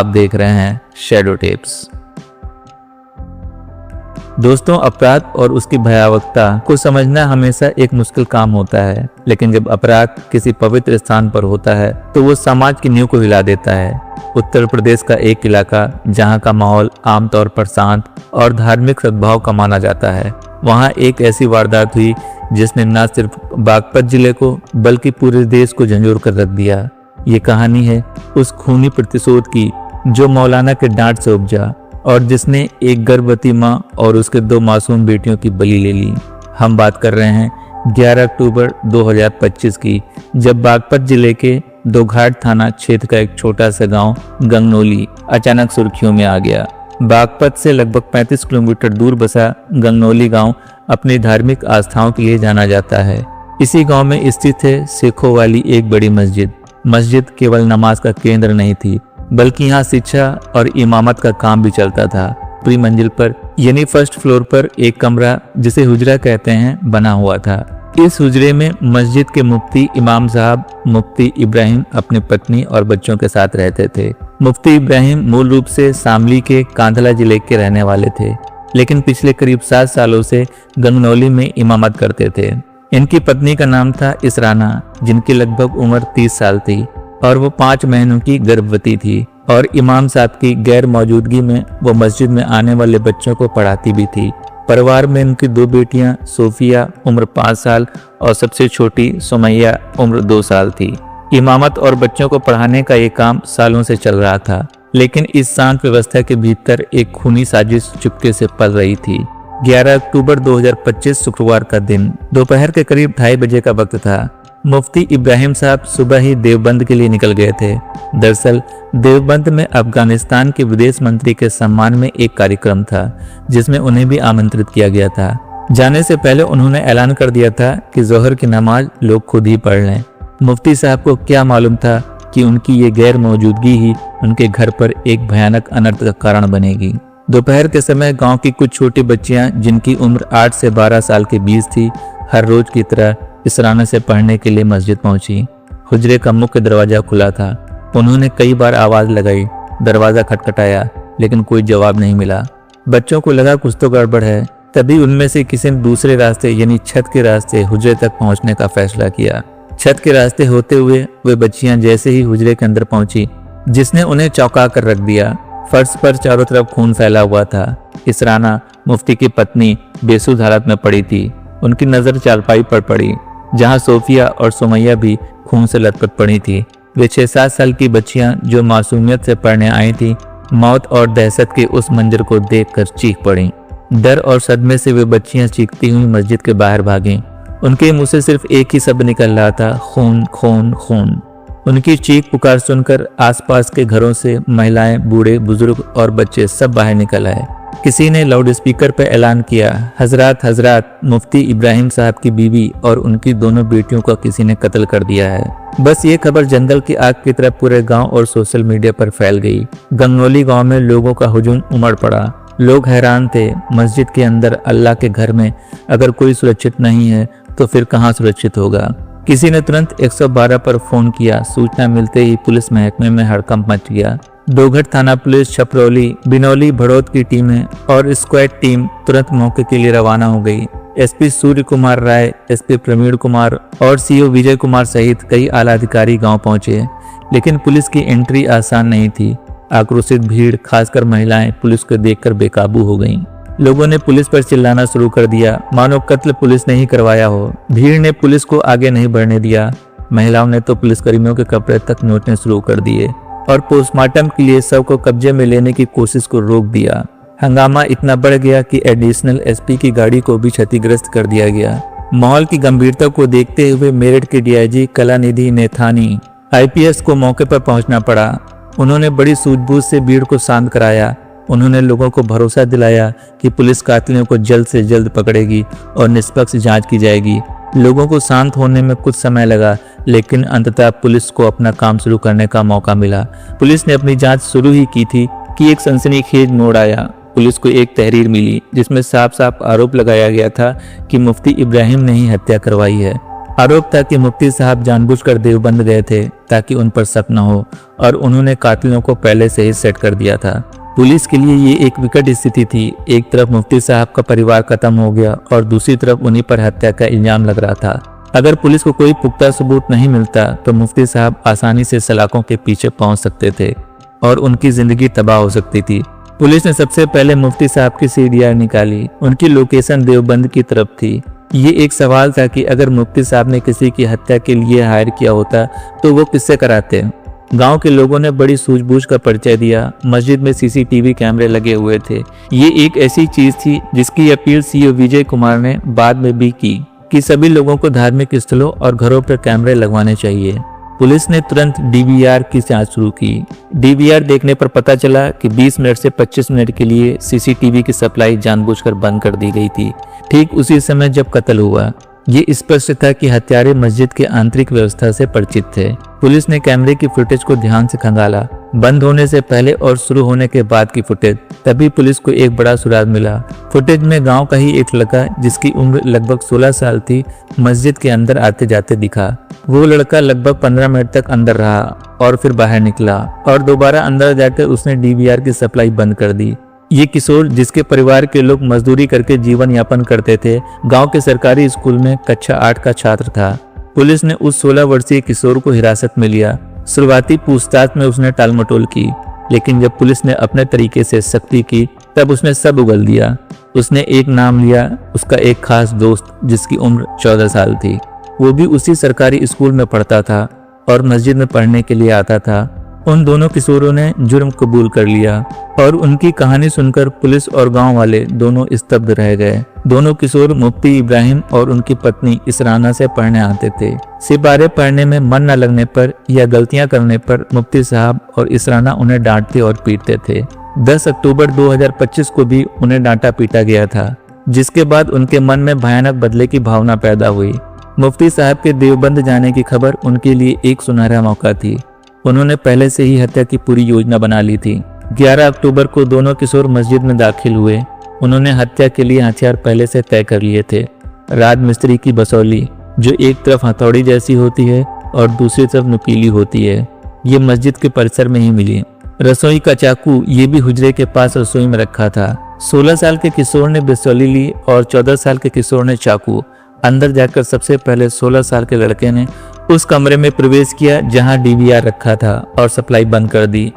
आप देख रहे हैं शैडो टेप्स। दोस्तों, अपराध और उसकी भयावहता को समझना हमेशा एक मुश्किल काम होता है, लेकिन जब अपराध किसी पवित्र स्थान पर होता है तो वो समाज की नींव को हिला देता है। उत्तर प्रदेश का एक इलाका जहां का माहौल आमतौर पर शांत और धार्मिक सद्भाव का माना जाता है, वहां एक ऐसी वारदात हुई जिसने न सिर्फ बागपत जिले को बल्कि पूरे देश को झंझोर कर रख दिया। ये कहानी है उस खूनी प्रतिशोध की जो मौलाना के डांट से उपजा और जिसने एक गर्भवती मां और उसके 2 मासूम बेटियों की बलि ले ली। हम बात कर रहे हैं 11 अक्टूबर 2025 की, जब बागपत जिले के दोघाट थाना क्षेत्र का एक छोटा सा गांव गंगनौली अचानक सुर्खियों में आ गया। बागपत से लगभग 35 किलोमीटर दूर बसा गंगनौली गांव अपनी धार्मिक आस्थाओं के लिए जाना जाता है। इसी गांव में स्थित है सिखों वाली एक बड़ी मस्जिद। मस्जिद केवल नमाज का केंद्र नहीं थी, बल्कि यहाँ शिक्षा और इमामत का काम भी चलता था। पूरी मंजिल पर यानी फर्स्ट फ्लोर पर एक कमरा, जिसे हुजरा कहते हैं, बना हुआ था। इस हुजरे में मस्जिद के मुफ्ती इमाम साहब मुफ्ती इब्राहिम अपनी पत्नी और बच्चों के साथ रहते थे। मुफ्ती इब्राहिम मूल रूप से शामली के कांधला जिले के रहने वाले थे, लेकिन पिछले करीब 7 सालों से गंगनौली में इमामत करते थे। इनकी पत्नी का नाम था इसराना, जिनकी लगभग उम्र 30 साल थी और वो 5 महीनों की गर्भवती थी। और इमाम साहब की गैर मौजूदगी में वो मस्जिद में आने वाले बच्चों को पढ़ाती भी थी। परिवार में उनकी 2 बेटियां सोफिया उम्र 5 साल और सबसे छोटी सुमैया उम्र 2 साल थी। इमामत और बच्चों को पढ़ाने का ये काम सालों से चल रहा था, लेकिन इस शांत व्यवस्था के भीतर एक खूनी साजिश चुपके से पल रही थी। 11 अक्टूबर 2025 शुक्रवार का दिन दोपहर के करीब 2:30 बजे का वक्त था। मुफ्ती इब्राहिम साहब सुबह ही देवबंद के लिए निकल गए थे। दरअसल देवबंद में अफगानिस्तान के विदेश मंत्री के सम्मान में एक कार्यक्रम था, जिसमें उन्हें भी आमंत्रित किया गया था। जाने से पहले उन्होंने ऐलान कर दिया था कि जोहर की नमाज लोग खुद ही पढ़ लें। मुफ्ती साहब को क्या मालूम था कि उनकी ये गैर मौजूदगी ही उनके घर पर एक भयानक अनर्थ का कारण बनेगी। दोपहर के समय गांव की कुछ छोटी बच्चियां, जिनकी उम्र 8 से 12 साल के बीच थी, हर रोज की तरह इसराना से पढ़ने के लिए मस्जिद पहुंची। हुजरे का मुख्य दरवाजा खुला था। उन्होंने कई बार आवाज लगाई, दरवाजा खटखटाया, लेकिन कोई जवाब नहीं मिला। बच्चों को लगा कुछ तो गड़बड़ है। तभी उनमें से किसी ने दूसरे रास्ते यानी छत के रास्ते हुजरे तक पहुंचने का फैसला किया। छत के रास्ते होते हुए वे बच्चियां जैसे ही हुजरे के अंदर पहुंची, जिसने उन्हें चौंका कर रख दिया। फर्श पर चारों तरफ खून फैला हुआ था। इसराना मुफ्ती की पत्नी बेसुध हालत में पड़ी थी। उनकी नजर चारपाई पर पड़ी, जहां सोफिया और सुमैया भी खून से लथपथ पड़ी थी। वे 6-7 साल की बच्चियां जो मासूमियत से पढ़ने आई थी, मौत और दहशत के उस मंजर को देखकर चीख पड़ी। डर और सदमे से वे बच्चियां चीखती हुई मस्जिद के बाहर भागीं। उनके मुंह से सिर्फ एक ही शब्द निकल रहा था, खून खून खून। उनकी चीख पुकार सुनकर आसपास के घरों से महिलाएं, बूढ़े, बुजुर्ग और बच्चे सब बाहर निकल आए। किसी ने लाउड स्पीकर पर ऐलान किया, हजरात हजरात, मुफ्ती इब्राहिम साहब की बीवी और उनकी दोनों बेटियों का किसी ने कत्ल कर दिया है। बस ये खबर जंगल की आग की तरह पूरे गांव और सोशल मीडिया पर फैल गई। गंगनौली गांव में लोगों का हुजूम उमड़ पड़ा। लोग हैरान थे। मस्जिद के अंदर अल्लाह के घर में अगर कोई सुरक्षित नहीं है तो फिर कहाँ सुरक्षित होगा। किसी ने तुरंत 112 पर फोन किया। सूचना मिलते ही पुलिस महकमे में हड़कंप मच गया। दोघट थाना पुलिस, छपरौली, बिनौली, भड़ौत की टीमें और स्क्वाड टीम तुरंत मौके के लिए रवाना हो गई। एसपी सूर्य कुमार राय, एसपी प्रवीण कुमार और सीओ विजय कुमार सहित कई आला अधिकारी गांव पहुंचे, लेकिन पुलिस की एंट्री आसान नहीं थी। आक्रोशित भीड़, खासकर महिलाएं, पुलिस को देखकर बेकाबू हो गईं। लोगों ने पुलिस पर चिल्लाना शुरू कर दिया, मानो कत्ल पुलिस ने ही करवाया हो। भीड़ ने पुलिस को आगे नहीं बढ़ने दिया। महिलाओं ने तो पुलिसकर्मियों के कपड़े तक नोचने शुरू कर दिए और पोस्टमार्टम के लिए शव को कब्जे में लेने की कोशिश को रोक दिया। हंगामा इतना बढ़ गया कि एडिशनल एसपी की गाड़ी को भी क्षतिग्रस्त कर दिया गया। माहौल की गंभीरता को देखते हुए मेरठ के डीआईजी कलानिधि नेथानी आईपीएस को मौके पर पहुंचना पड़ा। उन्होंने बड़ी सूझबूझ से भीड़ को शांत कराया। उन्होंने लोगों को भरोसा दिलाया कि पुलिस कातिलों को जल्द से जल्द पकड़ेगी और निष्पक्ष जांच की जाएगी। लोगों को शांत होने में कुछ समय लगा, लेकिन अंततः पुलिस को अपना काम शुरू करने का मौका मिला। पुलिस ने अपनी जांच शुरू ही की थी कि एक सनसनीखेज मोड़ आया। पुलिस को एक तहरीर मिली जिसमें साफ साफ आरोप लगाया गया था कि मुफ्ती इब्राहिम ने ही हत्या करवाई है। आरोप था कि मुफ्ती साहब जानबूझकर देवबंद गए थे ताकि उन पर शक न हो और उन्होंने कातिलों को पहले से ही सेट कर दिया था। पुलिस के लिए ये एक विकट स्थिति थी। एक तरफ मुफ्ती साहब का परिवार खत्म हो गया और दूसरी तरफ उन्हीं पर हत्या का इल्जाम लग रहा था। अगर पुलिस को कोई पुख्ता सबूत नहीं मिलता तो मुफ्ती साहब आसानी से सलाखों के पीछे पहुंच सकते थे और उनकी जिंदगी तबाह हो सकती थी। पुलिस ने सबसे पहले मुफ्ती साहब की सीडीआर निकाली। उनकी लोकेशन देवबंद की तरफ थी। ये एक सवाल था कि अगर मुफ्ती साहब ने किसी की हत्या के लिए हायर किया होता तो वो किससे कराते। गांव के लोगों ने बड़ी सूझबूझ का परिचय दिया। मस्जिद में सीसीटीवी कैमरे लगे हुए थे। ये एक ऐसी चीज थी जिसकी अपील सीओ विजय कुमार ने बाद में भी की कि सभी लोगों को धार्मिक स्थलों और घरों पर कैमरे लगवाने चाहिए। पुलिस ने तुरंत डीवीआर की जांच शुरू की। डीवीआर देखने पर पता चला कि 20 मिनट से 25 मिनट के लिए सीसीटीवी की सप्लाई जानबूझकर बंद कर दी गई थी, ठीक उसी समय जब कत्ल हुआ। ये स्पष्ट था कि हत्यारे मस्जिद के आंतरिक व्यवस्था से परिचित थे। पुलिस ने कैमरे की फुटेज को ध्यान से खंगाला, बंद होने से पहले और शुरू होने के बाद की फुटेज। तभी पुलिस को एक बड़ा सुराग मिला। फुटेज में गांव का ही एक लड़का जिसकी उम्र लगभग 16 साल थी मस्जिद के अंदर आते जाते दिखा। वो लड़का लगभग 15 मिनट तक अंदर रहा और फिर बाहर निकला और दोबारा अंदर जाकर उसने डीवीआर की सप्लाई बंद कर दी। ये किशोर, जिसके परिवार के लोग मजदूरी करके जीवन यापन करते थे, गांव के सरकारी स्कूल में कक्षा 8 का छात्र था। पुलिस ने उस 16 वर्षीय किशोर को हिरासत में लिया। शुरुआती पूछताछ में उसने टालमटोल की, लेकिन जब पुलिस ने अपने तरीके से सख्ती की तब उसने सब उगल दिया। उसने एक नाम लिया, उसका एक खास दोस्त जिसकी उम्र 14 साल थी। वो भी उसी सरकारी स्कूल में पढ़ता था और मस्जिद में पढ़ने के लिए आता था। उन दोनों किशोरों ने जुर्म कबूल कर लिया और उनकी कहानी सुनकर पुलिस और गांव वाले दोनों स्तब्ध रह गए। दोनों किशोर मुफ्ती इब्राहिम और उनकी पत्नी इसराना से पढ़ने आते थे। सिपारे पढ़ने में मन न लगने पर या गलतियां करने पर मुफ्ती साहब और इसराना उन्हें डांटते और पीटते थे। 10 अक्टूबर 2025 को भी उन्हें डांटा पीटा गया था, जिसके बाद उनके मन में भयानक बदले की भावना पैदा हुई। मुफ्ती साहब के देवबंद जाने की खबर उनके लिए एक सुनहरा मौका थी। उन्होंने पहले से ही हत्या की पूरी योजना बना ली थी। 11 अक्टूबर को दोनों किशोर मस्जिद में दाखिल हुए। उन्होंने हत्या के लिए हथियार पहले से तय कर लिए थे। राज मिस्त्री की बसौली, जो एक तरफ हथौड़ी जैसी होती है और दूसरी तरफ नुकीली होती है, ये मस्जिद के परिसर में ही मिली। रसोई का चाकू, ये भी हुजरे के पास रसोई में रखा था। 16 साल के किशोर ने बसौली ली और 14 साल के किशोर ने चाकू। अंदर जाकर सबसे पहले 16 साल के लड़के ने उस कमरे में प्रवेश किया जहां डीवीआर रखा था और सप्लाई बंद कर दी।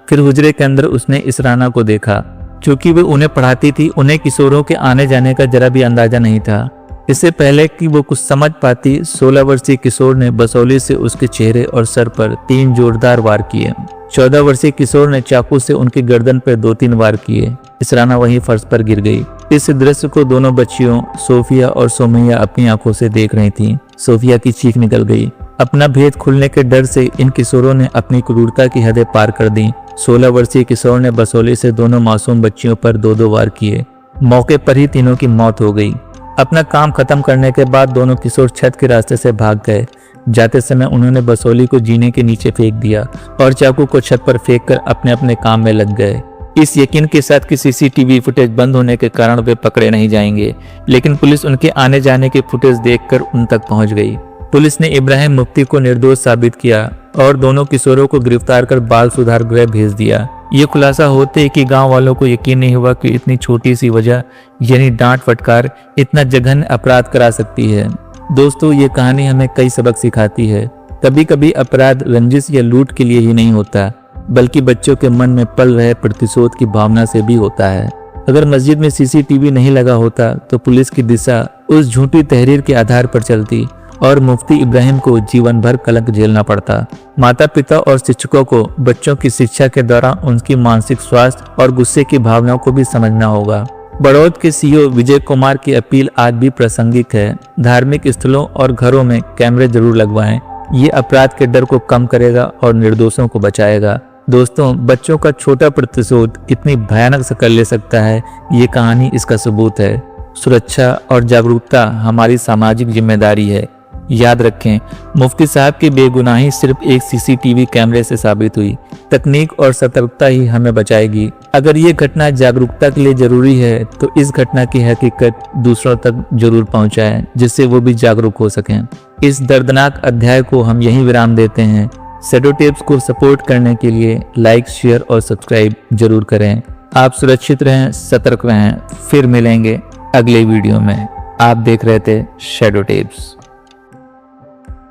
फिर हुजरे के अंदर उसने इसराना को देखा। क्योंकि वो उन्हें पढ़ाती थी, उन्हें किशोरों के आने जाने का जरा भी अंदाजा नहीं था। इससे पहले कि वो कुछ समझ पाती, 16 वर्षीय किशोर ने बसौली से उसके चेहरे और सर पर 3 जोरदार वार किए। 14 वर्षीय किशोर ने चाकू से उनकी गर्दन पर 2-3 वार किए। इसराना वहीं फर्श पर गिर गई। इस दृश्य को दोनों बच्चियों सोफिया और सोमैया अपनी आंखों से देख रही थीं। सोफिया की चीख निकल गई। अपना भेद खुलने के डर से इन किशोरों ने अपनी क्रूरता की हदें पार कर दी। 16 वर्षीय किशोर ने बसौली से दोनों मासूम बच्चियों पर 2-2 वार किए। मौके पर ही तीनों की मौत हो गई। अपना काम खत्म करने के बाद दोनों किशोर छत के रास्ते से भाग गए। जाते समय उन्होंने बसौली को जीने के नीचे फेंक दिया और चाकू को छत पर फेंककर अपने अपने काम में लग गए, इस यकीन के साथ कि सीसीटीवी फुटेज बंद होने के कारण वे पकड़े नहीं जाएंगे। लेकिन पुलिस उनके आने जाने की फुटेज देखकर उन तक पहुंच गई। पुलिस ने इब्राहिम मुफ्ती को निर्दोष साबित किया और दोनों किशोरों को गिरफ्तार कर बाल सुधार गृह भेज दिया। ये खुलासा होते ही कि गांव वालों को यकीन नहीं हुआ कि इतनी छोटी सी वजह यानी डांट फटकार इतना जघन्य अपराध करा सकती है। दोस्तों, ये कहानी हमें कई सबक सिखाती है। कभी कभी अपराध रंजिश या लूट के लिए ही नहीं होता, बल्कि बच्चों के मन में पल रहे प्रतिशोध की भावना से भी होता है। अगर मस्जिद में सीसीटीवी नहीं लगा होता तो पुलिस की दिशा उस झूठी तहरीर के आधार पर चलती और मुफ्ती इब्राहिम को जीवन भर कलंक झेलना पड़ता। माता पिता और शिक्षकों को बच्चों की शिक्षा के दौरान उनकी मानसिक स्वास्थ्य और गुस्से की भावनाओं को भी समझना होगा। बड़ौद के सीओ विजय कुमार की अपील आज भी प्रासंगिक है। धार्मिक स्थलों और घरों में कैमरे जरूर लगवाएं। ये अपराध के डर को कम करेगा और निर्दोषों को बचाएगा। दोस्तों, बच्चों का छोटा प्रतिशोध इतनी भयानक शक्ल ले सकता है, ये कहानी इसका सबूत है। सुरक्षा और जागरूकता हमारी सामाजिक जिम्मेदारी है। याद रखें, मुफ्ती साहब की बेगुनाही सिर्फ एक सीसीटीवी कैमरे से साबित हुई। तकनीक और सतर्कता ही हमें बचाएगी। अगर ये घटना जागरूकता के लिए जरूरी है तो इस घटना की हकीकत दूसरों तक जरूर पहुंचाएं, जिससे वो भी जागरूक हो सकें। इस दर्दनाक अध्याय को हम यहीं विराम देते हैं। शैडो टेप्स को सपोर्ट करने के लिए लाइक, शेयर और सब्सक्राइब जरूर करें। आप सुरक्षित रहें, सतर्क रहें। फिर मिलेंगे अगले वीडियो में। आप देख रहे थे शैडो टेप्स।